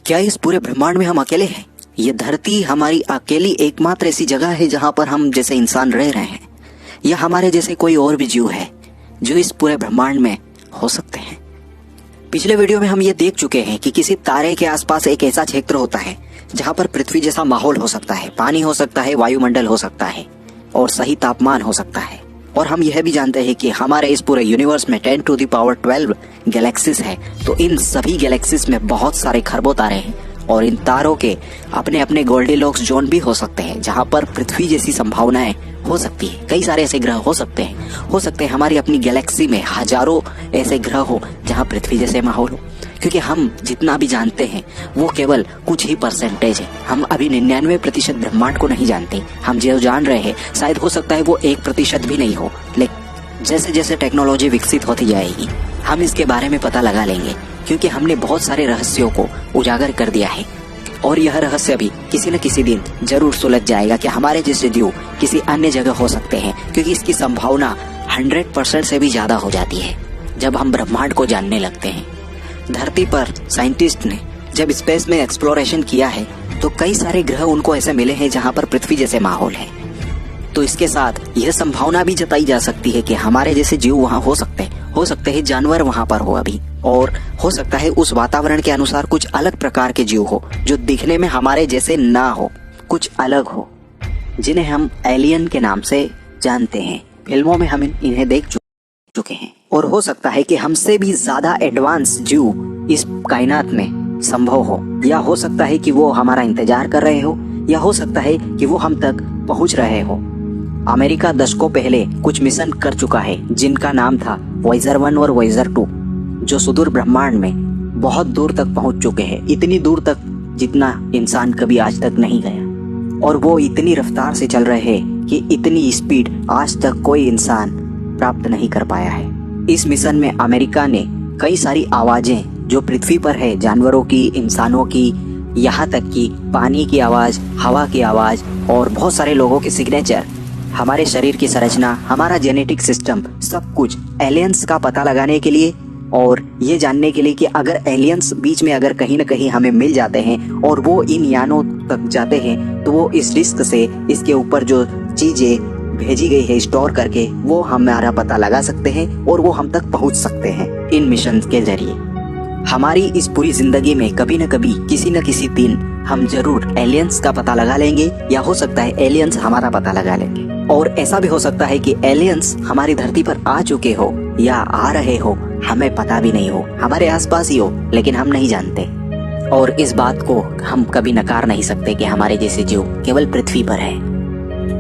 क्या इस पूरे ब्रह्मांड में हम अकेले हैं? ये धरती हमारी अकेली एकमात्र ऐसी जगह है जहां पर हम जैसे इंसान रह रहे हैं, या हमारे जैसे कोई और भी जीव है जो इस पूरे ब्रह्मांड में हो सकते हैं? पिछले वीडियो में हम ये देख चुके हैं कि किसी तारे के आसपास एक ऐसा क्षेत्र होता है जहां पर पृथ्वी जैसा माहौल हो सकता है, पानी हो सकता है, वायुमंडल हो सकता है और सही तापमान हो सकता है। और हम यह भी जानते हैं कि हमारे इस पूरे यूनिवर्स में 10 टू द पावर 12 गैलेक्सीज है। तो इन सभी गैलेक्सीज में बहुत सारे खरबों तारे हैं और इन तारों के अपने अपने गोल्डीलॉक्स जोन भी हो सकते हैं जहां पर पृथ्वी जैसी संभावनाएं हो सकती है। कई सारे ऐसे ग्रह हो सकते हैं हमारी अपनी गैलेक्सी में हजारों ऐसे ग्रह हो जहां पृथ्वी जैसे माहौल हो। क्योंकि हम जितना भी जानते हैं वो केवल कुछ ही परसेंटेज है। हम अभी 99% ब्रह्मांड को नहीं जानते। हम जो जान रहे हैं शायद हो सकता है वो 1% भी नहीं हो। लेकिन जैसे जैसे टेक्नोलॉजी विकसित होती जाएगी हम इसके बारे में पता लगा लेंगे, क्योंकि हमने बहुत सारे रहस्यों को उजागर कर दिया है। और यह रहस्य भी किसी न किसी दिन जरूर सुलझ जाएगा कि हमारे जैसे जीव किसी अन्य जगह हो सकते हैं, क्योंकि इसकी संभावना 100% से भी ज्यादा हो जाती है जब हम ब्रह्मांड को जानने लगते हैं। धरती पर साइंटिस्ट ने जब स्पेस में एक्सप्लोरेशन किया है तो कई सारे ग्रह उनको ऐसे मिले हैं जहां पर पृथ्वी जैसे माहौल है। तो इसके साथ यह संभावना भी जताई जा सकती है कि हमारे जैसे जीव वहां हो सकते हैं जानवर वहां पर हो अभी, और हो सकता है उस वातावरण के अनुसार कुछ अलग प्रकार के जीव हो जो दिखने में हमारे जैसे ना हो, कुछ अलग हो, जिन्हें हम एलियन के नाम से जानते हैं। फिल्मों में हम इन्हें देख चुके हैं। और हो सकता है कि हमसे भी ज्यादा एडवांस जीव इस कायनात में संभव हो, या हो सकता है कि वो हमारा इंतजार कर रहे हो, या हो सकता है कि वो हम तक पहुंच रहे हो। अमेरिका दशकों पहले कुछ मिशन कर चुका है जिनका नाम था वॉयेजर 1 और वॉयेजर 2, जो सुदूर ब्रह्मांड में बहुत दूर तक पहुंच चुके हैं, इतनी दूर तक जितना इंसान कभी आज तक नहीं गया। और वो इतनी रफ्तार से चल रहे हैं कि इतनी स्पीड आज तक कोई इंसान प्राप्त नहीं कर पाया है। इस मिशन में अमेरिका ने कई सारी आवाजें जो पृथ्वी पर है, जानवरों की, इंसानों की, यहाँ तक कि पानी की आवाज, हवा की आवाज और बहुत सारे लोगों के सिग्नेचर, हमारे शरीर की संरचना, हमारा जेनेटिक सिस्टम, सब कुछ एलियंस का पता लगाने के लिए और ये जानने के लिए कि अगर एलियंस बीच में अगर कहीं न कहीं हमें मिल जाते हैं और वो इन यानों तक जाते हैं तो वो इस डिस्क से इसके ऊपर जो चीजें भेजी गई है स्टोर करके वो हमारा पता लगा सकते हैं और वो हम तक पहुंच सकते हैं इन मिशन के जरिए। हमारी इस पूरी जिंदगी में कभी न कभी किसी न किसी दिन हम जरूर एलियंस का पता लगा लेंगे, या हो सकता है एलियंस हमारा पता लगा लेंगे। और ऐसा भी हो सकता है कि एलियंस हमारी धरती पर आ चुके हो या आ रहे हो, हमें पता भी नहीं हो, हमारे आसपास ही हो लेकिन हम नहीं जानते। और इस बात को हम कभी नकार नहीं सकते कि हमारे जैसे जीव केवल पृथ्वी पर है।